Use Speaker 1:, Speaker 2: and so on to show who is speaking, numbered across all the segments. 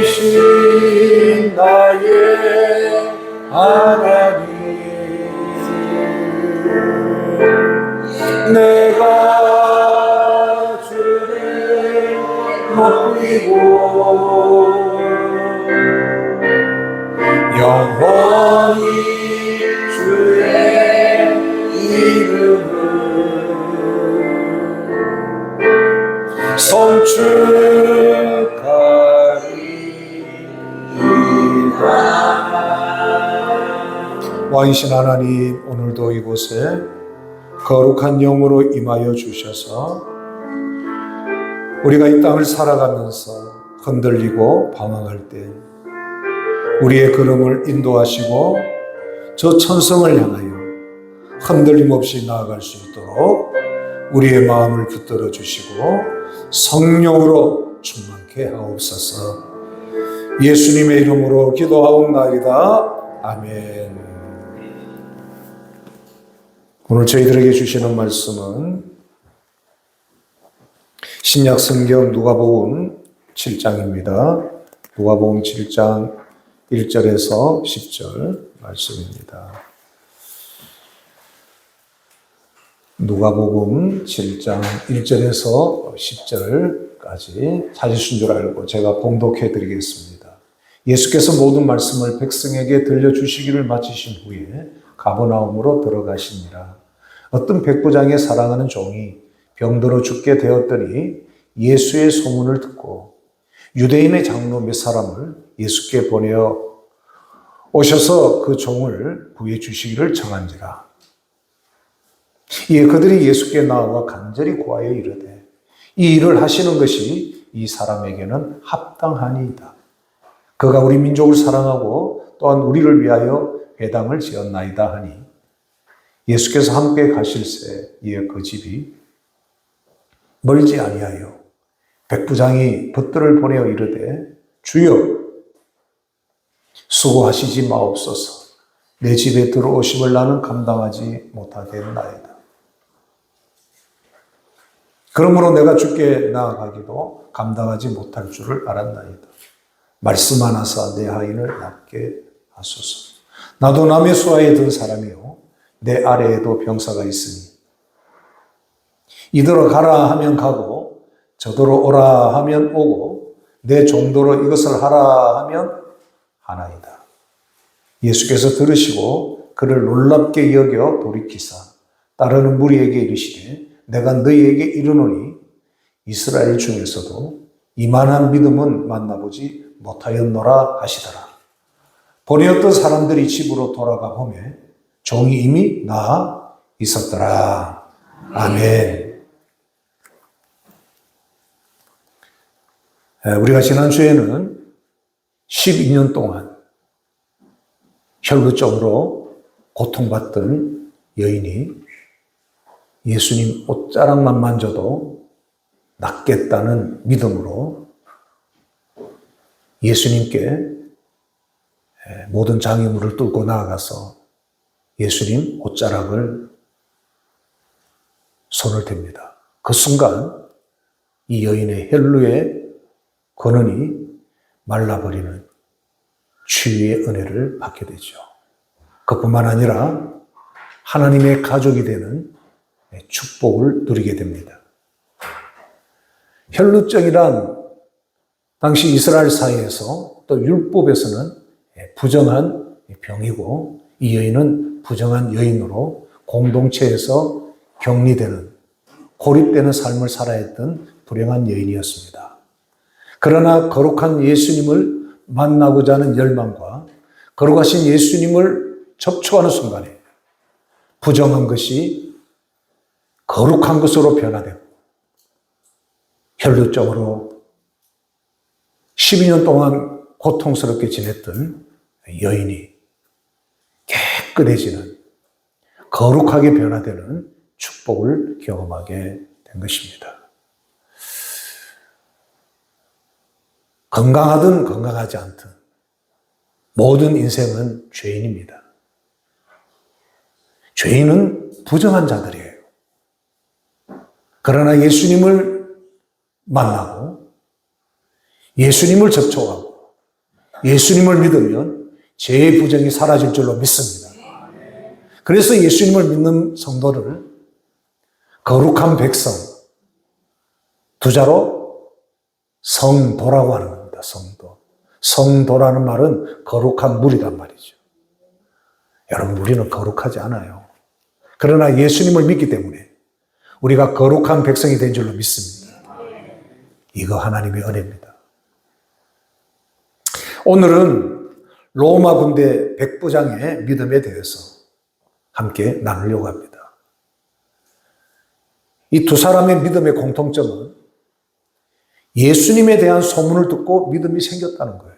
Speaker 1: 왕이신 나의 하나님, 내가 주를 높이고 영원히 주의 이름을 송축하리이다. 왕이신 하나님, 오늘도 이곳에 거룩한 영으로 임하여 주셔서 우리가 이 땅을 살아가면서 흔들리고 방황할 때 우리의 걸음을 인도하시고 저 천성을 향하여 흔들림 없이 나아갈 수 있도록 우리의 마음을 붙들어 주시고 성령으로 충만케 하옵소서. 예수님의 이름으로 기도하옵나이다. 아멘. 오늘 저희들에게 주시는 말씀은 신약 성경 누가복음 7장입니다. 누가복음 7장 1절에서 10절 말씀입니다. 누가복음 7장 1절에서 10절까지 찾으신 줄 알고 제가 봉독해 드리겠습니다. 예수께서 모든 말씀을 백성에게 들려주시기를 마치신 후에 가버나움으로 들어가시니라. 어떤 백부장의 사랑하는 종이 병들어 죽게 되었더니 예수의 소문을 듣고 유대인의 장로 몇 사람을 예수께 보내어 오셔서 그 종을 구해 주시기를 청한지라. 이에 그들이 예수께 나와 간절히 구하여 이르되 이 일을 하시는 것이 이 사람에게는 합당하니이다. 그가 우리 민족을 사랑하고 또한 우리를 위하여 회당을 지었나이다 하니 예수께서 함께 가실새 이에 그 집이 멀지 아니하여 백부장이 벗들을 보내어 이르되 주여 수고하시지 마옵소서. 내 집에 들어오심을 나는 감당하지 못하겠나이다. 그러므로 내가 주께 나아가기도 감당하지 못할 줄을 알았나이다. 말씀하나사 내 하인을 낫게 하소서. 나도 남의 수하에 든 사람이요 내 아래에도 병사가 있으니 이더러 가라 하면 가고 저더러 오라 하면 오고 내 정도로 이것을 하라 하면 하나이다. 예수께서 들으시고 그를 놀랍게 여겨 돌이키사 따르는 무리에게 이르시되 내가 너희에게 이르노니 이스라엘 중에서도 이만한 믿음은 만나보지 못하였노라 하시더라. 보내었던 사람들이 집으로 돌아가 보매 종이 이미 나아 있었더라. 아멘. 우리가 지난주에는 12년 동안 혈루증으로 고통받던 여인이 예수님 옷자락만 만져도 낫겠다는 믿음으로 예수님께 모든 장애물을 뚫고 나아가서 예수님 옷자락을 손을 댑니다. 그 순간 이 여인의 혈루의 근원이 말라버리는 치유의 은혜를 받게 되죠. 그뿐만 아니라 하나님의 가족이 되는 축복을 누리게 됩니다. 혈루증이란 당시 이스라엘 사회에서 또 율법에서는 부정한 병이고 이 여인은 부정한 여인으로 공동체에서 격리되는 고립되는 삶을 살아야 했던 불행한 여인이었습니다. 그러나 거룩한 예수님을 만나고자 하는 열망과 거룩하신 예수님을 접촉하는 순간에 부정한 것이 거룩한 것으로 변화되고 혈루증으로 12년 동안 고통스럽게 지냈던 여인이 깨끗해지는 거룩하게 변화되는 축복을 경험하게 된 것입니다. 건강하든 건강하지 않든 모든 인생은 죄인입니다. 죄인은 부정한 자들이에요. 그러나 예수님을 만나고 예수님을 접촉하고 예수님을 믿으면 죄의 부정이 사라질 줄로 믿습니다. 그래서 예수님을 믿는 성도를 거룩한 백성, 두자로 성도라고 하는 겁니다. 성도. 성도라는 말은 거룩한 물이란 말이죠. 여러분, 우리는 거룩하지 않아요. 그러나 예수님을 믿기 때문에 우리가 거룩한 백성이 된 줄로 믿습니다. 이거 하나님의 은혜입니다. 오늘은 로마 군대 백부장의 믿음에 대해서 함께 나누려고 합니다. 이 두 사람의 믿음의 공통점은 예수님에 대한 소문을 듣고 믿음이 생겼다는 거예요.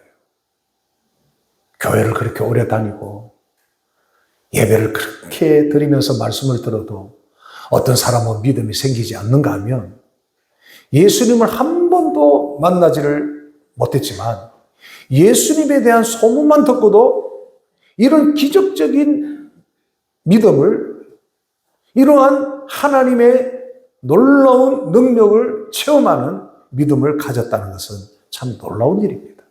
Speaker 1: 교회를 그렇게 오래 다니고 예배를 그렇게 드리면서 말씀을 들어도 어떤 사람은 믿음이 생기지 않는가 하면 예수님을 한 번도 만나지를 못했지만 예수님에 대한 소문만 듣고도 이런 기적적인 믿음을, 이러한 하나님의 놀라운 능력을 체험하는 믿음을 가졌다는 것은 참 놀라운 일입니다.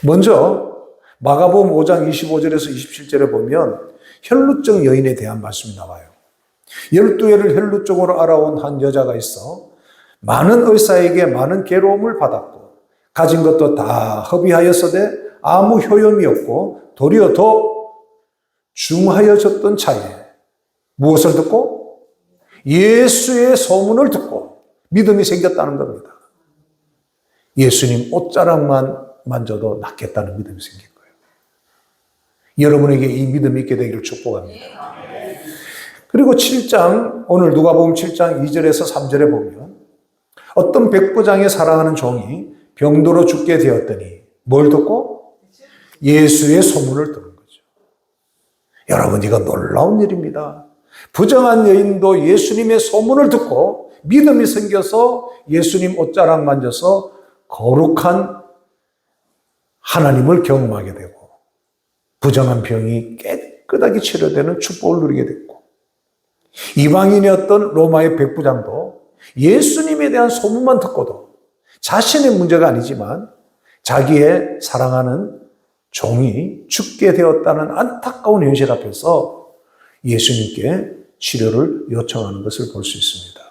Speaker 1: 먼저 마가복음 5장 25절에서 27절에 보면 혈루증 여인에 대한 말씀이 나와요. 12해를 혈루증으로 알아온 한 여자가 있어 많은 의사에게 많은 괴로움을 받았고 가진 것도 다 허비하였으되 아무 효용이 없고 도리어 더 중하여졌던 차에 무엇을 듣고? 예수의 소문을 듣고 믿음이 생겼다는 겁니다. 예수님 옷자락만 만져도 낫겠다는 믿음이 생긴 거예요. 여러분에게 이 믿음이 있게 되기를 축복합니다. 그리고 7장, 오늘 누가복음 7장 2절에서 3절에 보면 어떤 백부장의 사랑하는 종이 병들어 죽게 되었더니 뭘 듣고? 예수의 소문을 들은 거죠. 여러분, 이거 놀라운 일입니다. 부정한 여인도 예수님의 소문을 듣고 믿음이 생겨서 예수님 옷자락 만져서 거룩한 하나님을 경험하게 되고 부정한 병이 깨끗하게 치료되는 축복을 누리게 됐고, 이방인이었던 로마의 백부장도 예수님에 대한 소문만 듣고도 자신의 문제가 아니지만 자기의 사랑하는 종이 죽게 되었다는 안타까운 현실 앞에서 예수님께 치료를 요청하는 것을 볼 수 있습니다.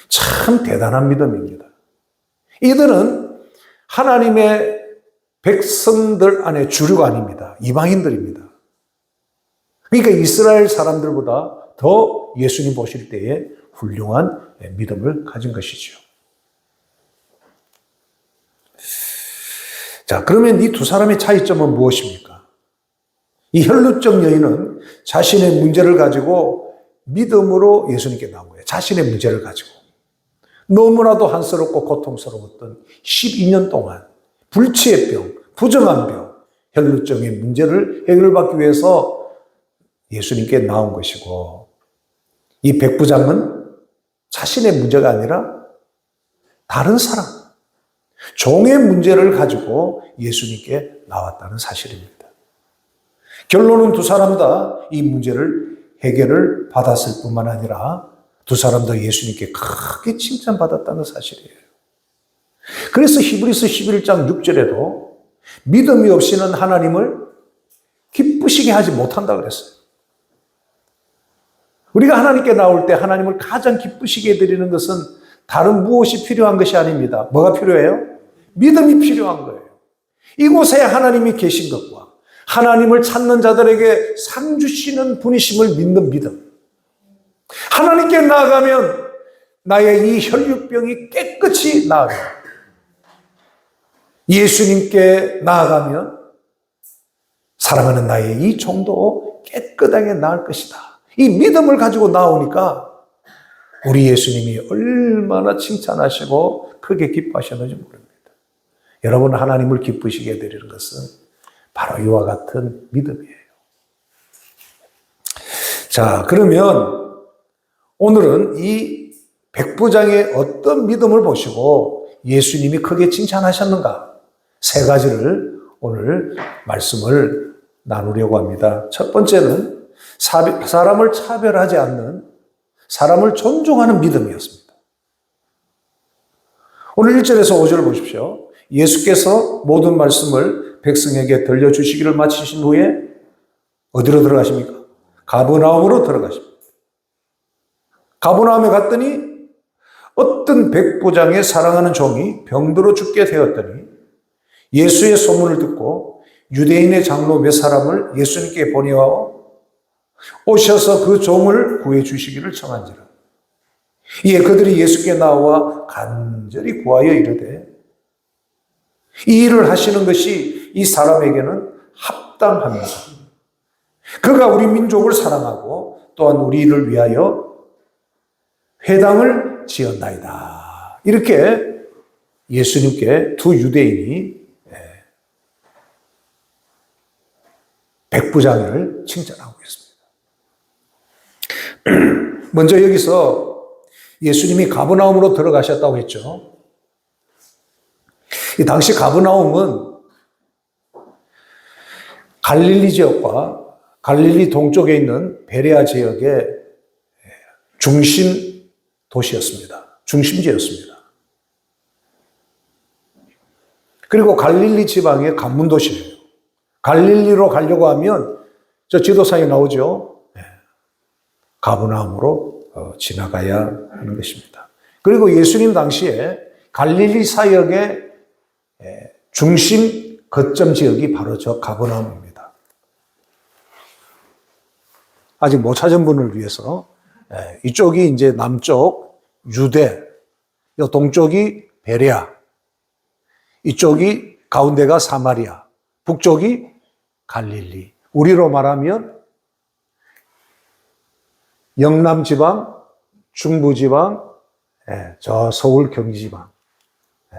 Speaker 1: 참 대단한 믿음입니다. 이들은 하나님의 백성들 안에 주류가 아닙니다. 이방인들입니다. 그러니까 이스라엘 사람들보다 더 예수님 보실 때에 훌륭한 믿음을 가진 것이죠. 자, 그러면 이 두 사람의 차이점은 무엇입니까? 이 혈루증 여인은 자신의 문제를 가지고 믿음으로 예수님께 나온 거예요. 자신의 문제를 가지고. 너무나도 한스럽고 고통스러웠던 12년 동안 불치의 병, 부정한 병, 혈루증의 문제를 해결받기 위해서 예수님께 나온 것이고, 이 백부장은 자신의 문제가 아니라 다른 사람, 종의 문제를 가지고 예수님께 나왔다는 사실입니다. 결론은 두 사람 다 이 문제를 해결을 받았을 뿐만 아니라 두 사람 다 예수님께 크게 칭찬받았다는 사실이에요. 그래서 히브리서 11장 6절에도 믿음이 없이는 하나님을 기쁘시게 하지 못한다 그랬어요. 우리가 하나님께 나올 때 하나님을 가장 기쁘시게 해드리는 것은 다른 무엇이 필요한 것이 아닙니다. 뭐가 필요해요? 믿음이 필요한 거예요. 이곳에 하나님이 계신 것과 하나님을 찾는 자들에게 상 주시는 분이심을 믿는 믿음. 하나님께 나아가면 나의 이 혈육병이 깨끗이 나아요. 예수님께 나아가면 사랑하는 나의 이 종도 깨끗하게 나을 것이다. 이 믿음을 가지고 나오니까 우리 예수님이 얼마나 칭찬하시고 크게 기뻐하셨는지 모릅니다. 여러분, 하나님을 기쁘시게 해드리는 것은 바로 이와 같은 믿음이에요. 자, 그러면 오늘은 이 백부장의 어떤 믿음을 보시고 예수님이 크게 칭찬하셨는가? 세 가지를 오늘 말씀을 나누려고 합니다. 첫 번째는 사람을 차별하지 않는, 사람을 존중하는 믿음이었습니다. 오늘 1절에서 5절을 보십시오. 예수께서 모든 말씀을 백성에게 들려주시기를 마치신 후에 어디로 들어가십니까? 가버나움으로 들어가십니다. 가버나움에 갔더니 어떤 백부장의 사랑하는 종이 병들어 죽게 되었더니 예수의 소문을 듣고 유대인의 장로 몇 사람을 예수님께 보내어 오셔서 그 종을 구해 주시기를 청한지라. 이에 그들이 예수께 나와 간절히 구하여 이르되 이 일을 하시는 것이 이 사람에게는 합당합니다. 그가 우리 민족을 사랑하고 또한 우리를 위하여 회당을 지었나이다. 이렇게 예수님께 두 유대인이 백부장을 칭찬하고 있습니다. 먼저 여기서 예수님이 가버나움으로 들어가셨다고 했죠. 이 당시 가버나움은 갈릴리 지역과 갈릴리 동쪽에 있는 베레아 지역의 중심 도시였습니다. 중심지였습니다. 그리고 갈릴리 지방의 관문 도시예요. 갈릴리로 가려고 하면 저 지도상에 나오죠. 가버나움으로 지나가야 하는 것입니다. 그리고 예수님 당시에 갈릴리 사역의 중심 거점 지역이 바로 저 가버나움입니다. 아직 못 찾은 분을 위해서 이쪽이 이제 남쪽 유대, 이 동쪽이 베레아, 이쪽이 가운데가 사마리아, 북쪽이 갈릴리. 우리로 말하면 영남지방, 중부지방, 저 서울 경기지방,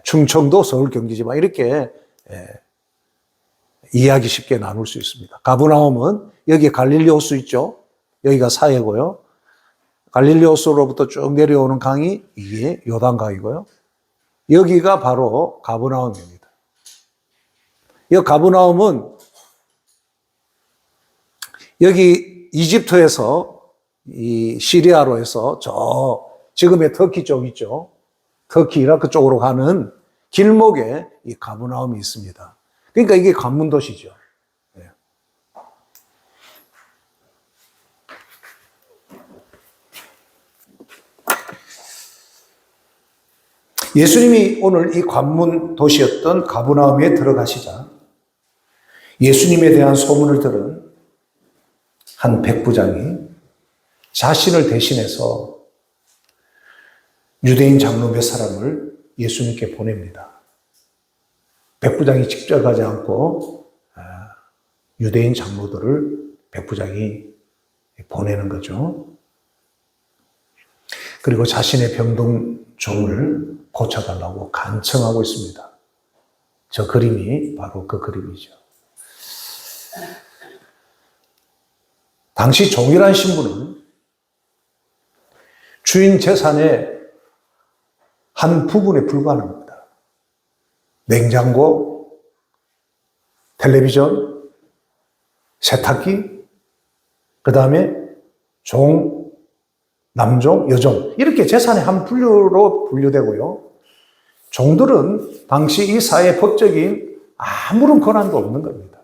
Speaker 1: 충청도 서울 경기지방 이렇게 이해하기 쉽게 나눌 수 있습니다. 가버나움은 여기 갈릴리 호수 있죠. 여기가 사해고요. 갈릴리 호수로부터 쭉 내려오는 강이 이게 요단강이고요. 여기가 바로 가버나움입니다. 이 가버나움은 여기 이집트에서 이 시리아로 해서 저 지금의 터키 쪽 있죠. 터키 이라크 쪽으로 가는 길목에 이 가버나움이 있습니다. 그러니까 이게 관문 도시죠. 예수님이 오늘 이 관문 도시였던 가버나움에 들어가시자 예수님에 대한 소문을 들은 한 백부장이 자신을 대신해서 유대인 장로 몇 사람을 예수님께 보냅니다. 백부장이 직접 가지 않고 유대인 장로들을 백부장이 보내는 거죠. 그리고 자신의 병든 종을 고쳐달라고 간청하고 있습니다. 저 그림이 바로 그 그림이죠. 당시 종이란 신분은 주인 재산의 한 부분에 불과한 겁니다. 냉장고, 텔레비전, 세탁기, 그 다음에 종, 남종, 여종 이렇게 재산의 한 분류로 분류되고요. 종들은 당시 이 사회의 법적인 아무런 권한도 없는 겁니다.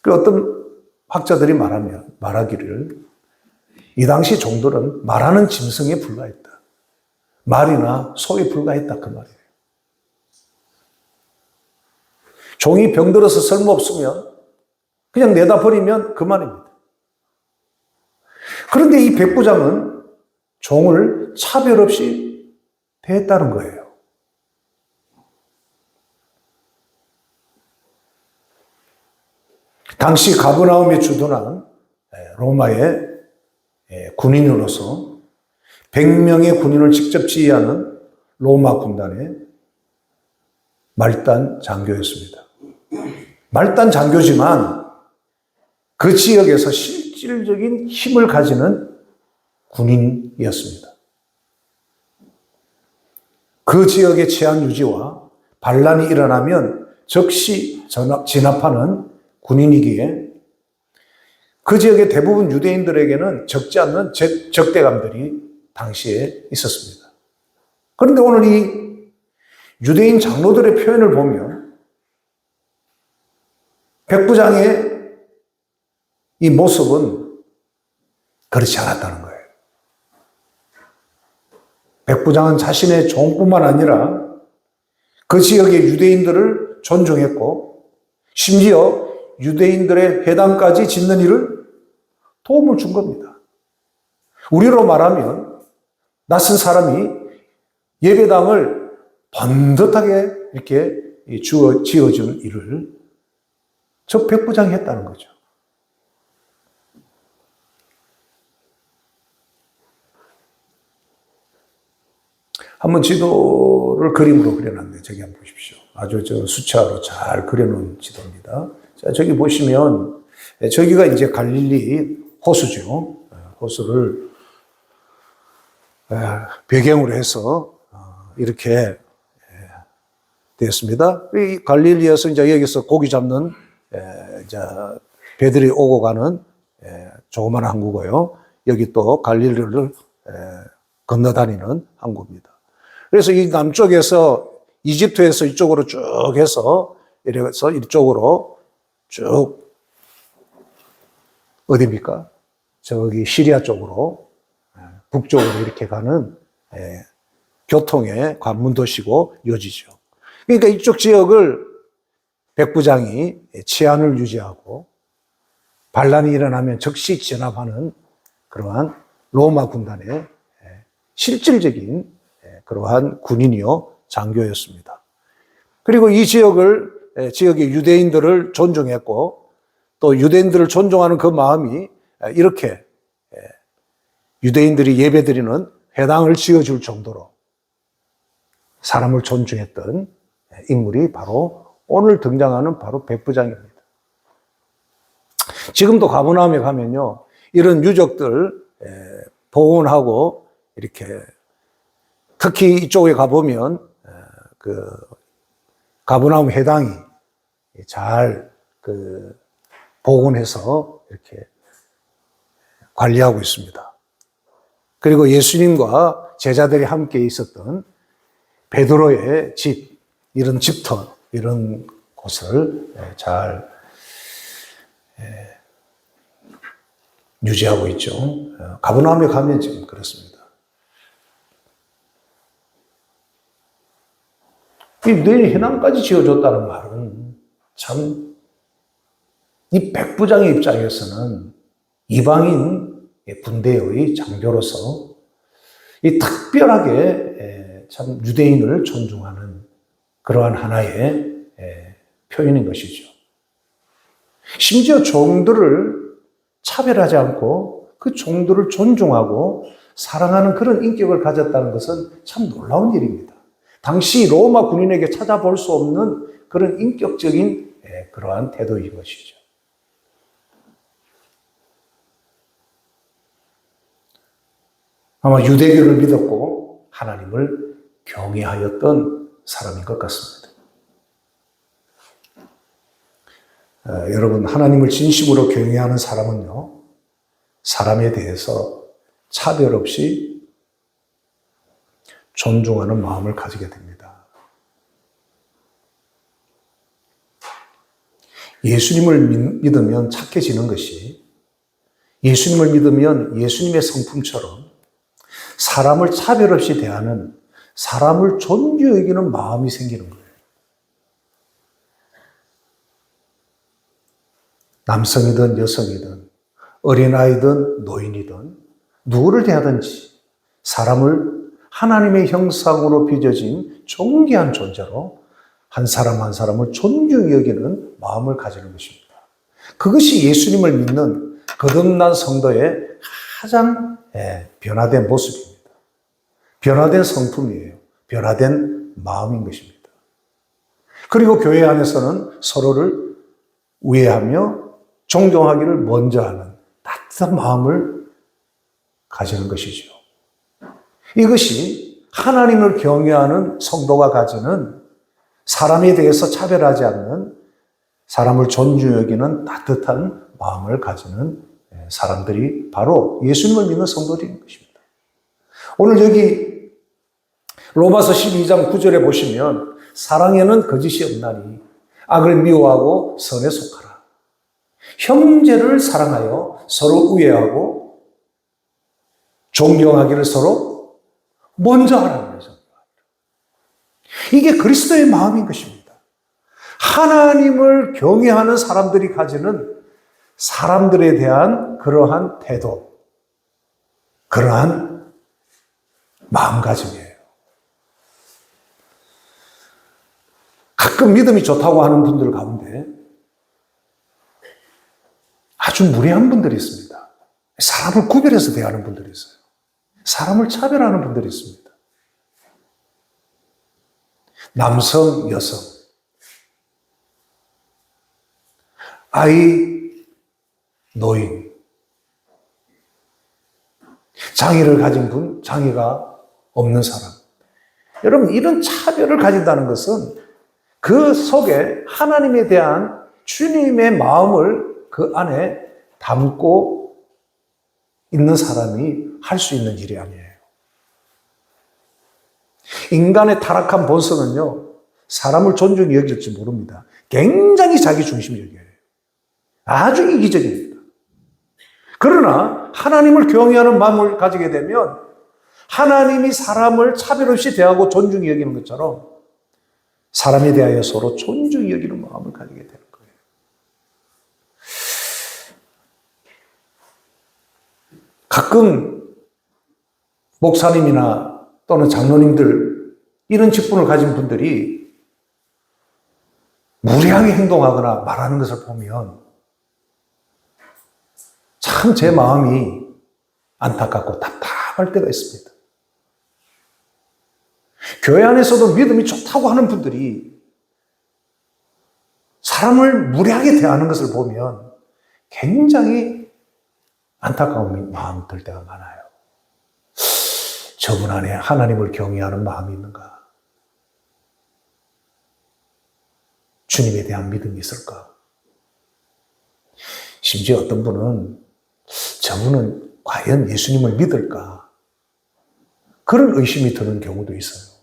Speaker 1: 그 어떤 학자들이 말하기를 이 당시 종들은 말하는 짐승에 불과했다. 말이나 소에 불과했다 그 말이에요. 종이 병들어서 쓸모없으면 그냥 내다 버리면 그만입니다. 그런데 이 백부장은 종을 차별 없이 대했다는 거예요. 당시 가버나움에 주둔한 로마의 군인으로서 100명의 군인을 직접 지휘하는 로마 군단의 말단 장교였습니다. 말단 장교지만 그 지역에서 실질적인 힘을 가지는 군인이었습니다. 그 지역의 치안 유지와 반란이 일어나면 즉시 진압하는 군인이기에 그 지역의 대부분 유대인들에게는 적지 않는 적대감들이 당시에 있었습니다. 그런데 오늘 이 유대인 장로들의 표현을 보면 백부장의 이 모습은 그렇지 않았다는 거예요. 백부장은 자신의 종뿐만 아니라 그 지역의 유대인들을 존중했고 심지어 유대인들의 회당까지 짓는 일을 도움을 준 겁니다. 우리로 말하면 낯선 사람이 예배당을 번듯하게 이렇게 지어준 일을 저 백부장이 했다는 거죠. 한번 지도를 그림으로 그려놨네요. 저기 한번 보십시오. 아주 수채화로 잘 그려놓은 지도입니다. 자, 저기 보시면 저기가 이제 갈릴리 호수죠. 호수를 배경으로 해서 이렇게 되었습니다. 이 갈릴리에서 이제 여기서 고기 잡는 이제 배들이 오고 가는 조그마한 항구고요. 여기 또 갈릴리를 건너다니는 항구입니다. 그래서 이 남쪽에서 이집트에서 이쪽으로 쭉 해서 이래서 이쪽으로 쭉 어디입니까? 저기 시리아 쪽으로 북쪽으로 이렇게 가는 교통의 관문도시고 요지죠. 그러니까 이쪽 지역을 백부장이 치안을 유지하고 반란이 일어나면 즉시 진압하는 그러한 로마 군단의 실질적인 그러한 군인이요 장교였습니다. 그리고 이 지역의 유대인들을 존중했고 또 유대인들을 존중하는 그 마음이 이렇게 유대인들이 예배드리는 회당을 지어줄 정도로 사람을 존중했던 인물이 바로 오늘 등장하는 바로 백부장입니다. 지금도 가버나움에 가면요 이런 유적들 복원하고 이렇게 특히 이쪽에 가보면 그 가버나움 회당이 잘 복원해서 이렇게 관리하고 있습니다. 그리고 예수님과 제자들이 함께 있었던 베드로의 집, 이런 집터, 이런 곳을 잘 유지하고 있죠. 가버나움에 가면 지금 그렇습니다. 이 내 회당까지 지어줬다는 말은 참 이 백부장의 입장에서는 이방인 군대의 장교로서 이 특별하게 참 유대인을 존중하는 그러한 하나의 표현인 것이죠. 심지어 종들을 차별하지 않고 그 종들을 존중하고 사랑하는 그런 인격을 가졌다는 것은 참 놀라운 일입니다. 당시 로마 군인에게 찾아볼 수 없는 그런 인격적인 그러한 태도인 것이죠. 아마 유대교를 믿었고 하나님을 경외하였던 사람인 것 같습니다. 여러분, 하나님을 진심으로 경외하는 사람은요, 사람에 대해서 차별 없이 존중하는 마음을 가지게 됩니다. 예수님을 믿으면 착해지는 것이, 예수님을 믿으면 예수님의 성품처럼 사람을 차별 없이 대하는, 사람을 존귀 여기는 마음이 생기는 거예요. 남성이든 여성이든 어린아이든 노인이든 누구를 대하든지 사람을 하나님의 형상으로 빚어진 존귀한 존재로 한 사람 한 사람을 존중히 여기는 마음을 가지는 것입니다. 그것이 예수님을 믿는 거듭난 성도의 가장 변화된 모습입니다. 변화된 성품이에요. 변화된 마음인 것입니다. 그리고 교회 안에서는 서로를 우애하며 존경하기를 먼저 하는 따뜻한 마음을 가지는 것이죠. 이것이 하나님을 경외하는 성도가 가지는 사람에 대해서 차별하지 않는, 사람을 존중히 여기는 따뜻한 마음을 가지는 사람들이 바로 예수님을 믿는 성도들인 것입니다. 오늘 여기 로마서 12장 9절에 보시면 사랑에는 거짓이 없나니 악을 미워하고 선에 속하라. 형제를 사랑하여 서로 우애하고 존경하기를 서로 먼저 하라는 거죠. 이게 그리스도의 마음인 것입니다. 하나님을 경외하는 사람들이 가지는 사람들에 대한 그러한 태도, 그러한 마음가짐이에요. 가끔 믿음이 좋다고 하는 분들 가운데 아주 무례한 분들이 있습니다. 사람을 구별해서 대하는 분들이 있어요. 사람을 차별하는 분들이 있습니다. 남성, 여성, 아이, 노인, 장애를 가진 분, 장애가 없는 사람. 여러분, 이런 차별을 가진다는 것은 그 속에 하나님에 대한 주님의 마음을 그 안에 담고 있는 사람이 할 수 있는 일이 아니에요. 인간의 타락한 본성은요, 사람을 존중히 여길지 모릅니다. 굉장히 자기 중심적이에요. 아주 이기적입니다. 그러나 하나님을 경외하는 마음을 가지게 되면 하나님이 사람을 차별 없이 대하고 존중히 여기는 것처럼 사람에 대하여 서로 존중히 여기는 마음을 가지게 되는 거예요. 가끔 목사님이나 또는 장로님들 이런 직분을 가진 분들이 무례하게 행동하거나 말하는 것을 보면 참 제 마음이 안타깝고 답답할 때가 있습니다. 교회 안에서도 믿음이 좋다고 하는 분들이 사람을 무례하게 대하는 것을 보면 굉장히 안타까운 마음이 들 때가 많아요. 저분 안에 하나님을 경외하는 마음이 있는가? 주님에 대한 믿음이 있을까? 심지어 어떤 분은 저분은 과연 예수님을 믿을까? 그런 의심이 드는 경우도 있어요.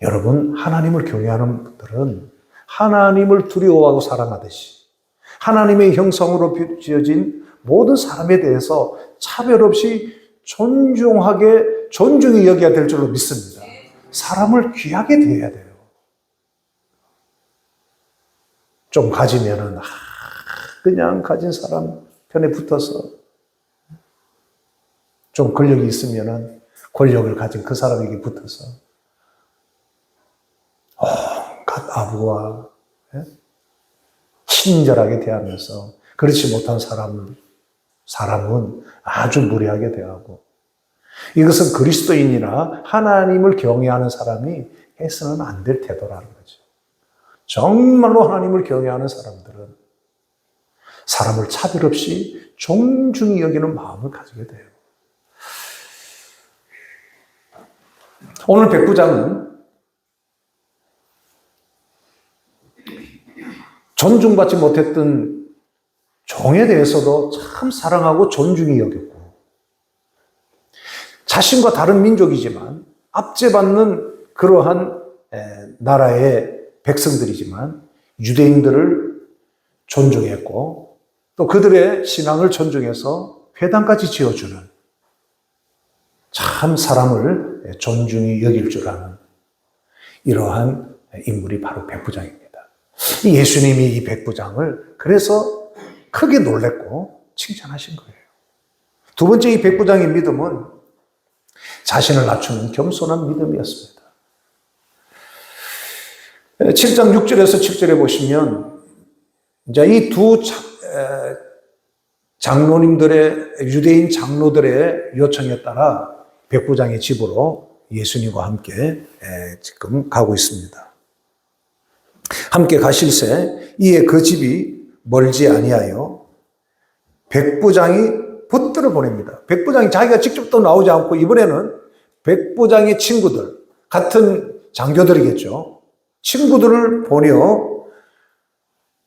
Speaker 1: 여러분, 하나님을 경외하는 분들은 하나님을 두려워하고 사랑하듯이 하나님의 형상으로 지어진 모든 사람에 대해서 차별 없이 존중히 여겨야 될 줄로 믿습니다. 사람을 귀하게 대해야 돼요. 좀 가지면은 그냥 가진 사람 편에 붙어서, 좀 권력이 있으면은 권력을 가진 그 사람에게 붙어서 온갖 아부와 친절하게 대하면서 그렇지 못한 사람은 아주 무례하게 대하고, 이것은 그리스도인이나 하나님을 경외하는 사람이 해서는 안 될 태도라는 거죠. 정말로 하나님을 경외하는 사람들은 사람을 차별 없이 존중히 여기는 마음을 가지게 돼요. 오늘 백부장은 존중받지 못했던 종에 대해서도 참 사랑하고 존중히 여겼고, 자신과 다른 민족이지만 압제받는 그러한 나라의 백성들이지만 유대인들을 존중했고, 또 그들의 신앙을 존중해서 회당까지 지어주는, 참 사람을 존중히 여길 줄 아는 이러한 인물이 바로 백부장입니다. 예수님이 이 백부장을 그래서 크게 놀랬고 칭찬하신 거예요. 두 번째, 이 백부장의 믿음은 자신을 낮추는 겸손한 믿음이었습니다. 7장 6절에서 7절에 보시면 이제 이 두 장로님들의, 유대인 장로들의 요청에 따라 백부장의 집으로 예수님과 함께 지금 가고 있습니다. 함께 가실새 이에 그 집이 멀지 아니하여 백부장이 붙들어 보냅니다. 백부장이 자기가 직접 또 나오지 않고 이번에는 백부장의 친구들, 같은 장교들이겠죠. 친구들을 보내어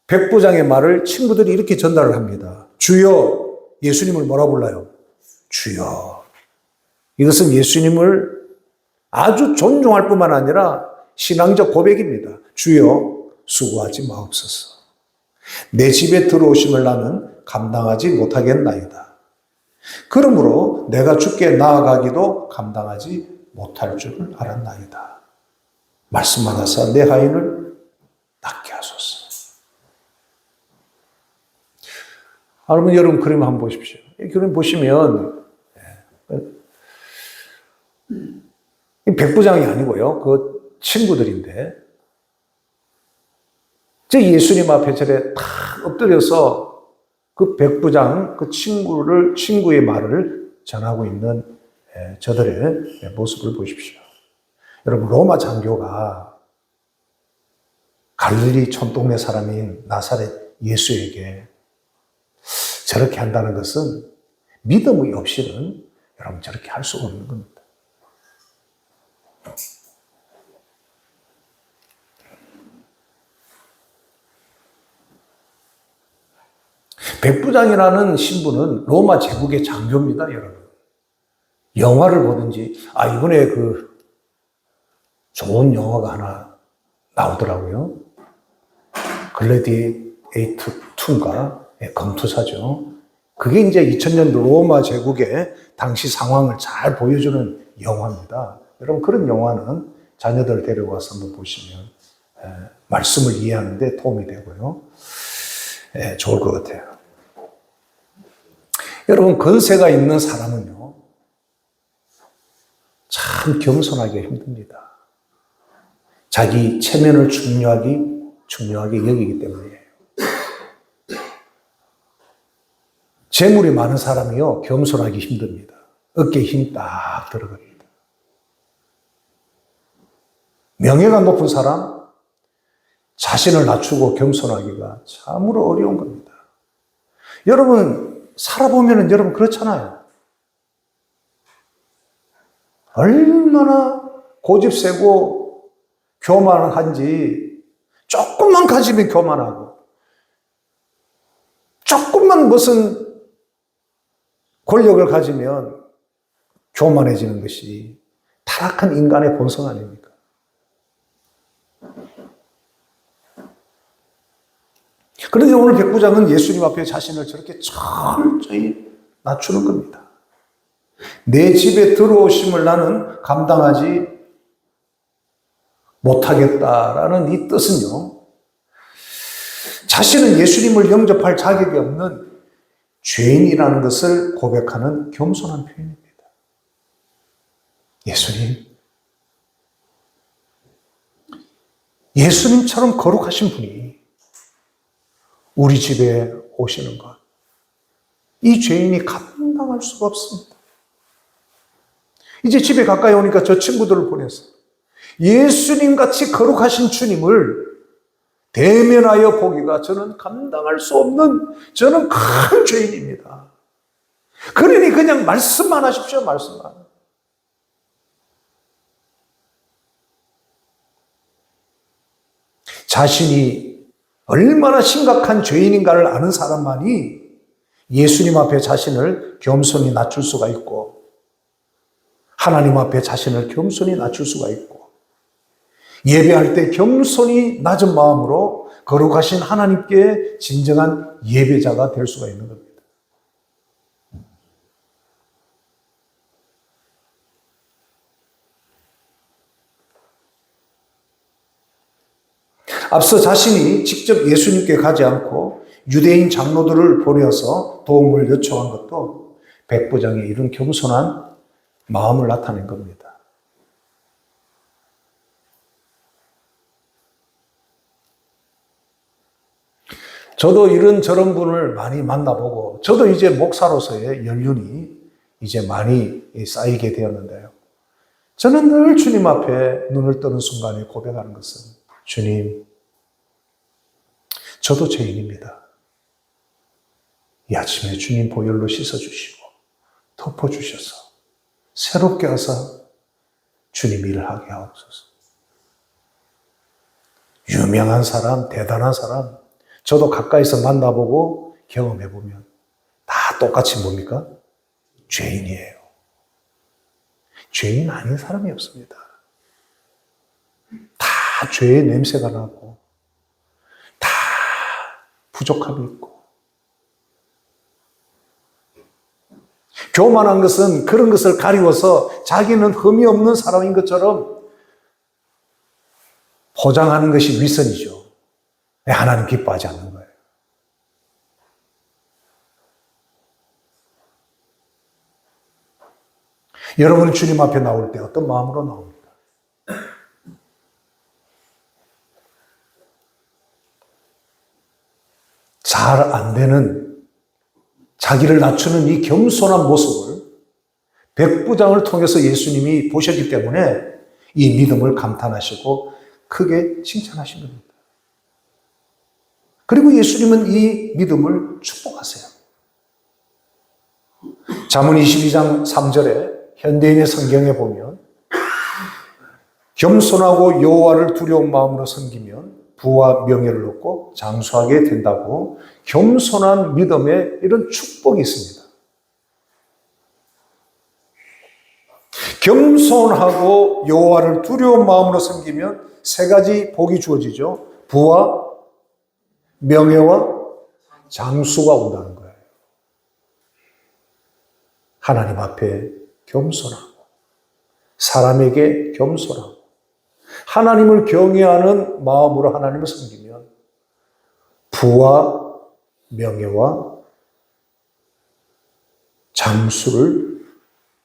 Speaker 1: 백부장의 말을 친구들이 이렇게 전달을 합니다. 주여, 예수님을 뭐라 불러요? 주여. 이것은 예수님을 아주 존중할 뿐만 아니라 신앙적 고백입니다. 주여, 수고하지 마옵소서. 내 집에 들어오심을 나는 감당하지 못하겠나이다. 그러므로 내가 주께 나아가기도 감당하지 못할 줄을 알았나이다. 말씀하사 내 하인을 낫게 하소서. 여러분 그림 한번 보십시오. 이 그림 보시면 이 백부장이 아니고요. 그 친구들인데 저 예수님 앞에 저래 탁 엎드려서 그 백부장, 그 친구의 말을 전하고 있는 저들의 모습을 보십시오. 여러분, 로마 장교가 갈릴리 촌동네 사람인 나사렛 예수에게 저렇게 한다는 것은 믿음이 없이는 여러분 저렇게 할 수가 없는 겁니다. 백부장이라는 신분은 로마 제국의 장교입니다, 여러분. 영화를 보든지, 이번에 좋은 영화가 하나 나오더라고요. 글래디에이터 2인가? 검투사죠. 그게 이제 2000년도 로마 제국의 당시 상황을 잘 보여주는 영화입니다. 여러분, 그런 영화는 자녀들 데려와서 한번 보시면 말씀을 이해하는데 도움이 되고요. 좋을 것 같아요. 여러분, 건세가 있는 사람은요, 참 겸손하기 힘듭니다. 자기 체면을 중요하게 여기기 때문이에요. 재물이 많은 사람이요, 겸손하기 힘듭니다. 어깨에 힘 딱 들어갑니다. 명예가 높은 사람, 자신을 낮추고 겸손하기가 참으로 어려운 겁니다. 여러분, 살아보면 여러분 그렇잖아요. 얼마나 고집세고 교만한지, 조금만 가지면 교만하고, 조금만 무슨 권력을 가지면 교만해지는 것이 타락한 인간의 본성 아닙니까? 그런데 오늘 백부장은 예수님 앞에 자신을 저렇게 철저히 낮추는 겁니다. 내 집에 들어오심을 나는 감당하지 못하겠다라는 이 뜻은요, 자신은 예수님을 영접할 자격이 없는 죄인이라는 것을 고백하는 겸손한 표현입니다. 예수님처럼 거룩하신 분이 우리 집에 오시는 것, 이 죄인이 감당할 수가 없습니다. 이제 집에 가까이 오니까 저 친구들을 보내서 예수님 같이 거룩하신 주님을 대면하여 보기가 저는 감당할 수 없는, 저는 큰 죄인입니다. 그러니 그냥 말씀만 하십시오, 말씀만. 자신이 얼마나 심각한 죄인인가를 아는 사람만이 예수님 앞에 자신을 겸손히 낮출 수가 있고, 하나님 앞에 자신을 겸손히 낮출 수가 있고, 예배할 때 겸손히 낮은 마음으로 거룩하신 하나님께 진정한 예배자가 될 수가 있는 겁니다. 앞서 자신이 직접 예수님께 가지 않고 유대인 장로들을 보내어서 도움을 요청한 것도 백부장의 이런 겸손한 마음을 나타낸 겁니다. 저도 이런저런 분을 많이 만나보고, 저도 이제 목사로서의 연륜이 이제 많이 쌓이게 되었는데요. 저는 늘 주님 앞에 눈을 뜨는 순간에 고백하는 것은, 주님, 저도 죄인입니다. 이 아침에 주님 보혈로 씻어주시고 덮어주셔서 새롭게 하사 주님 일을 하게 하옵소서. 유명한 사람, 대단한 사람, 저도 가까이서 만나보고 경험해보면 똑같이 뭡니까? 죄인이에요. 죄인 아닌 사람이 없습니다. 다 죄의 냄새가 나고 다 부족함이 있고, 교만한 것은 그런 것을 가리워서 자기는 흠이 없는 사람인 것처럼 포장하는 것이 위선이죠. 하나님 기뻐하지 않는 거예요. 여러분은 주님 앞에 나올 때 어떤 마음으로 나옵니까? 잘 안 되는, 자기를 낮추는 이 겸손한 모습을 백부장을 통해서 예수님이 보셨기 때문에 이 믿음을 감탄하시고 크게 칭찬하신 겁니다. 그리고 예수님은 이 믿음을 축복하세요. 잠언 22장 3절에 현대인의 성경에 보면, 겸손하고 여호와를 두려운 마음으로 섬기면 부와 명예를 얻고 장수하게 된다고, 겸손한 믿음에 이런 축복이 있습니다. 겸손하고 여호와를 두려운 마음으로 섬기면 세 가지 복이 주어지죠. 부와 명예와 장수가 온다는 거예요. 하나님 앞에 겸손하고, 사람에게 겸손하고, 하나님을 경외하는 마음으로 하나님을 섬기면 부와 명예와 장수를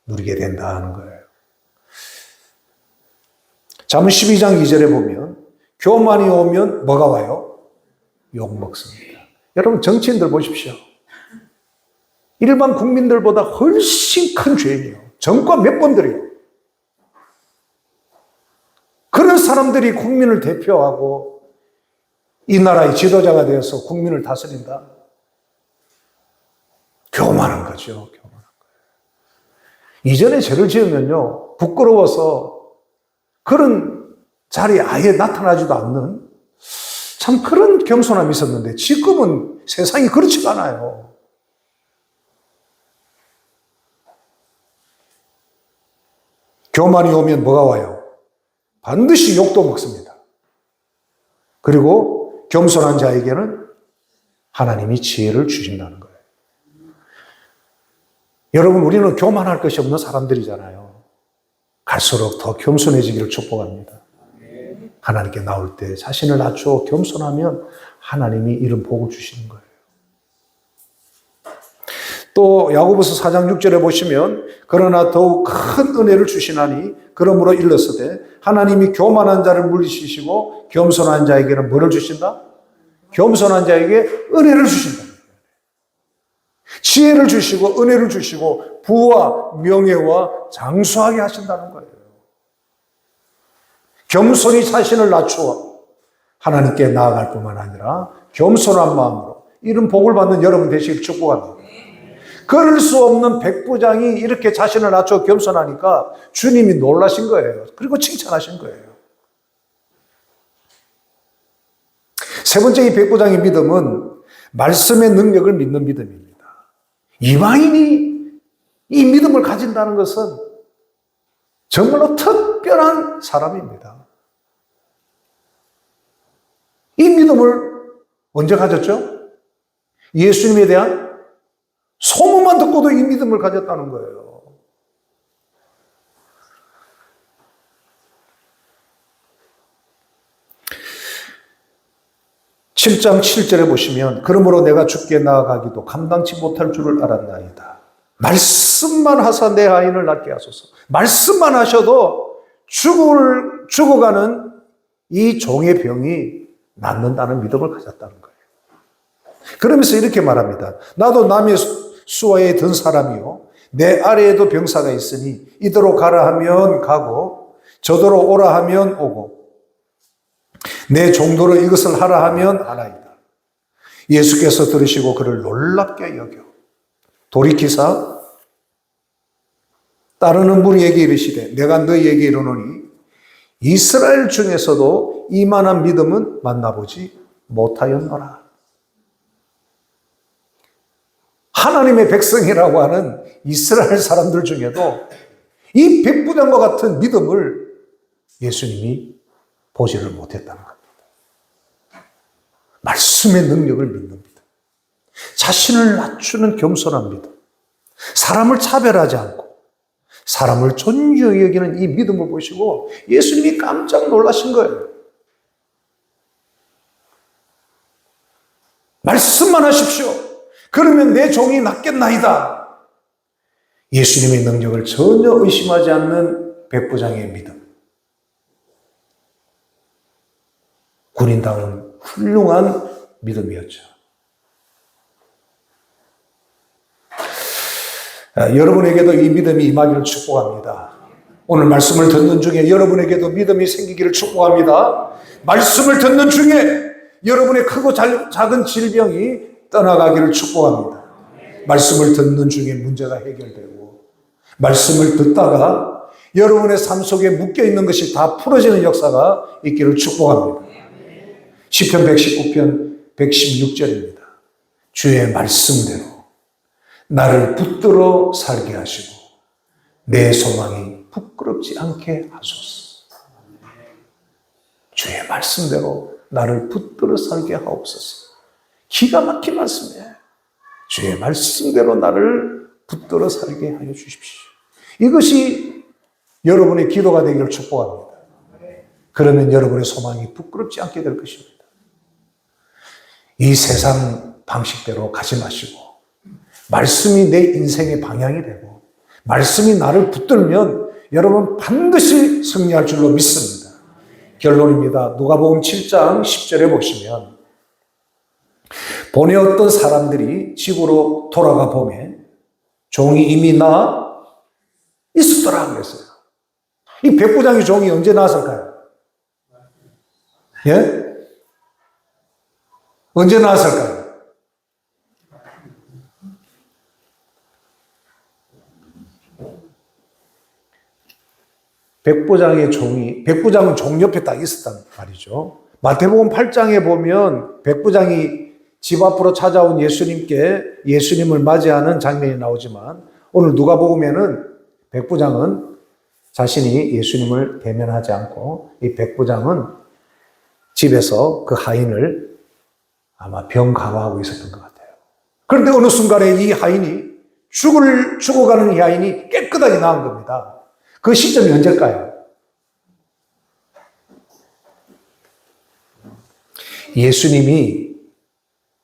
Speaker 1: 누리게 된다는 거예요. 잠언 12장 2절에 보면 교만이 오면 뭐가 와요? 욕 먹습니다. 여러분, 정치인들 보십시오. 일반 국민들보다 훨씬 큰 죄인이에요. 정권 몇 번 들여요. 그런 사람들이 국민을 대표하고 이 나라의 지도자가 되어서 국민을 다스린다? 교만한 거죠. 교만한 거예요. 이전에 죄를 지으면요, 부끄러워서 그런 자리에 아예 나타나지도 않는 참 그런 겸손함이 있었는데, 지금은 세상이 그렇지가 않아요. 교만이 오면 뭐가 와요? 반드시 욕도 먹습니다. 그리고 겸손한 자에게는 하나님이 지혜를 주신다는 거예요. 여러분, 우리는 교만할 것이 없는 사람들이잖아요. 갈수록 더 겸손해지기를 축복합니다. 하나님께 나올 때 자신을 낮추어 겸손하면 하나님이 이런 복을 주시는 거예요. 또 야고보서 4장 6절에 보시면, 그러나 더욱 큰 은혜를 주시나니 그러므로 일렀으되 하나님이 교만한 자를 물리치시고 겸손한 자에게는 뭐를 주신다? 겸손한 자에게 은혜를 주신다. 지혜를 주시고 은혜를 주시고 부와 명예와 장수하게 하신다는 거예요. 겸손히 자신을 낮추어 하나님께 나아갈 뿐만 아니라 겸손한 마음으로 이런 복을 받는 여러분 되시길 축복합니다. 그럴 수 없는 백부장이 이렇게 자신을 낮춰 겸손하니까 주님이 놀라신 거예요. 그리고 칭찬하신 거예요. 세 번째, 이 백부장의 믿음은 말씀의 능력을 믿는 믿음입니다. 이방인이 이 믿음을 가진다는 것은 정말로 특별한 사람입니다. 이 믿음을 언제 가졌죠? 예수님에 대한 소문만 듣고도 이 믿음을 가졌다는 거예요. (7장 7절에) 보시면, 그러므로 내가 주께 나아가기도 감당치 못할 줄을 알았나이다. 말씀만 하사 내 아이를 낳게 하소서. 말씀만 하셔도 죽어가는 이 종의 병이 낫는다는 믿음을 가졌다는 거예요. 그러면서 이렇게 말합니다. 나도 남의 수하에 든 사람이요, 내 아래에도 병사가 있으니 이대로 가라 하면 가고 저더러 오라 하면 오고 내 종도로 이것을 하라 하면 하나이다. 예수께서 들으시고 그를 놀랍게 여겨 돌이키사 따르는 무리에게 이르시되, 내가 너희에게 이르노니 이스라엘 중에서도 이만한 믿음은 만나보지 못하였노라. 하나님의 백성이라고 하는 이스라엘 사람들 중에도 이 백부장과 같은 믿음을 예수님이 보지를 못했다는 겁니다. 말씀의 능력을 믿는 믿음, 자신을 낮추는 겸손한 믿음, 사람을 차별하지 않고 사람을 존중히 여기는 이 믿음을 보시고 예수님이 깜짝 놀라신 거예요. 말씀만 하십시오. 그러면 내 종이 낫겠나이다. 예수님의 능력을 전혀 의심하지 않는 백부장의 믿음. 군인다운 훌륭한 믿음이었죠. 여러분에게도 이 믿음이 임하기를 축복합니다. 오늘 말씀을 듣는 중에 여러분에게도 믿음이 생기기를 축복합니다. 말씀을 듣는 중에 여러분의 크고 작은 질병이 떠나가기를 축복합니다. 말씀을 듣는 중에 문제가 해결되고 말씀을 듣다가 여러분의 삶 속에 묶여있는 것이 다 풀어지는 역사가 있기를 축복합니다. 시편 119편 116절입니다. 주의 말씀대로 나를 붙들어 살게 하시고 내 소망이 부끄럽지 않게 하소서. 주의 말씀대로 나를 붙들어 살게 하옵소서. 기가 막힌 말씀이에요. 주의 말씀대로 나를 붙들어 살게 하여 주십시오. 이것이 여러분의 기도가 되기를 축복합니다. 그러면 여러분의 소망이 부끄럽지 않게 될 것입니다. 이 세상 방식대로 가지 마시고 말씀이 내 인생의 방향이 되고 말씀이 나를 붙들면 여러분 반드시 승리할 줄로 믿습니다. 결론입니다. 누가복음 7장 10절에 보시면 본에 어떤 사람들이 집으로 돌아가 보면 종이 이미 나 있었더라 그랬어요. 이 백부장의 종이 언제 나왔을까요? 예? 언제 나왔을까요? 백부장은 종 옆에 딱 있었단 말이죠. 마태복음 8장에 보면 백부장이 집 앞으로 찾아온 예수님을 맞이하는 장면이 나오지만 오늘 누가복음에는 백부장은 자신이 예수님을 대면하지 않고 이 백부장은 집에서 그 하인을 아마 병 강화하고 있었던 것 같아요. 그런데 어느 순간에 이 하인이 죽어가는 이 하인이 깨끗하게 나은 겁니다. 그 시점이 언제일까요? 예수님이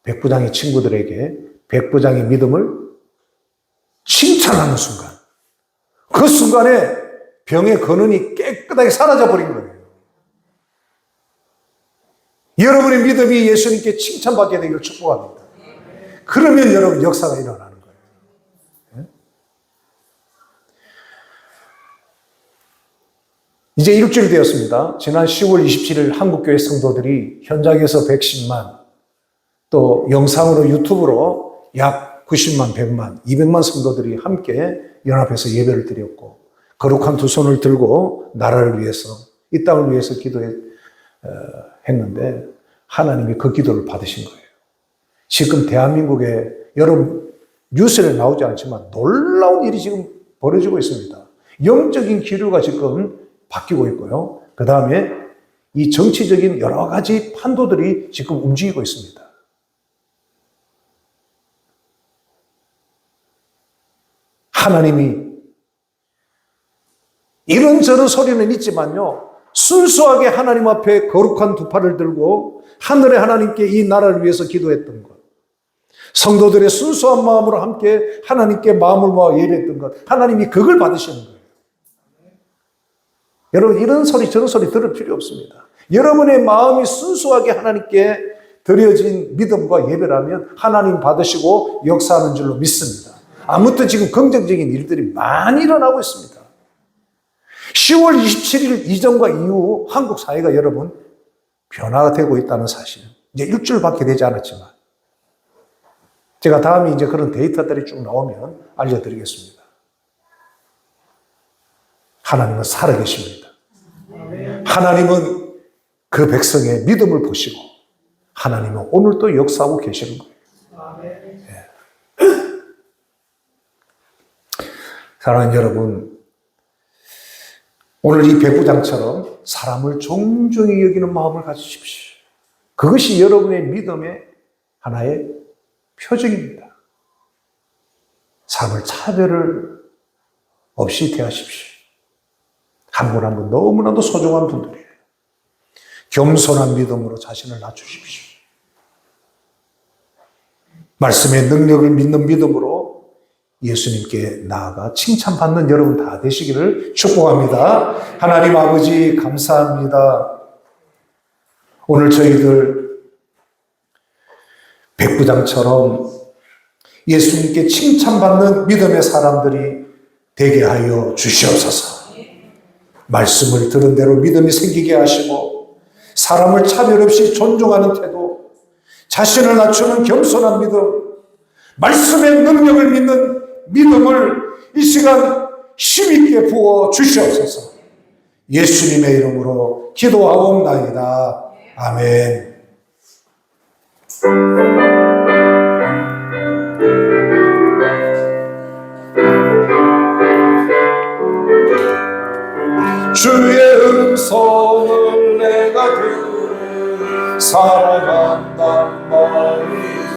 Speaker 1: 백부장의 친구들에게 백부장의 믿음을 칭찬하는 순간, 그 순간에 병의 근원이 깨끗하게 사라져 버린 거예요. 여러분의 믿음이 예수님께 칭찬받게 되기를 축복합니다. 그러면 여러분 역사가 일어나는 거예요. 이제 일주일 되었습니다. 지난 10월 27일 한국교회 성도들이 현장에서 110만, 또 영상으로 유튜브로 약 90만, 100만, 200만 성도들이 함께 연합해서 예배를 드렸고 거룩한 두 손을 들고 나라를 위해서, 이 땅을 위해서 했는데 하나님이 그 기도를 받으신 거예요. 지금 대한민국에 여러분 뉴스에 나오지 않지만 놀라운 일이 지금 벌어지고 있습니다. 영적인 기류가 지금 바뀌고 있고요. 그 다음에 이 정치적인 여러 가지 판도들이 지금 움직이고 있습니다. 하나님이 이런저런 소리는 있지만요, 순수하게 하나님 앞에 거룩한 두 팔을 들고 하늘의 하나님께 이 나라를 위해서 기도했던 것, 성도들의 순수한 마음으로 함께 하나님께 마음을 모아 예배했던 것, 하나님이 그걸 받으시는 거예요. 여러분 이런 소리 저런 소리 들을 필요 없습니다. 여러분의 마음이 순수하게 하나님께 드려진 믿음과 예배라면 하나님 받으시고 역사하는 줄로 믿습니다. 아무튼 지금 긍정적인 일들이 많이 일어나고 있습니다. 10월 27일 이전과 이후 한국 사회가 여러분 변화가 되고 있다는 사실, 이제 일주일밖에 되지 않았지만 제가 다음에 이제 그런 데이터들이 쭉 나오면 알려드리겠습니다. 하나님은 살아계십니다. 하나님은 그 백성의 믿음을 보시고 하나님은 오늘도 역사하고 계시는 거예요. 사랑하는 여러분, 오늘 이 백부장처럼 사람을 존중히 여기는 마음을 가지십시오. 그것이 여러분의 믿음의 하나의 표적입니다. 사람을 차별을 없이 대하십시오. 한 분 한 분 너무나도 소중한 분들이에요. 겸손한 믿음으로 자신을 낮추십시오. 말씀의 능력을 믿는 믿음으로 예수님께 나아가 칭찬받는 여러분 다 되시기를 축복합니다. 하나님 아버지 감사합니다. 오늘 저희들 백부장처럼 예수님께 칭찬받는 믿음의 사람들이 되게 하여 주시옵소서. 말씀을 들은 대로 믿음이 생기게 하시고 사람을 차별 없이 존중하는 태도, 자신을 낮추는 겸손한 믿음, 말씀의 능력을 믿는 믿음을 이 시간 힘있게 부어 주시옵소서. 예수님의 이름으로 기도하옵나이다. 아멘. 주의 음성을 내가 들으 살아간단 말이야.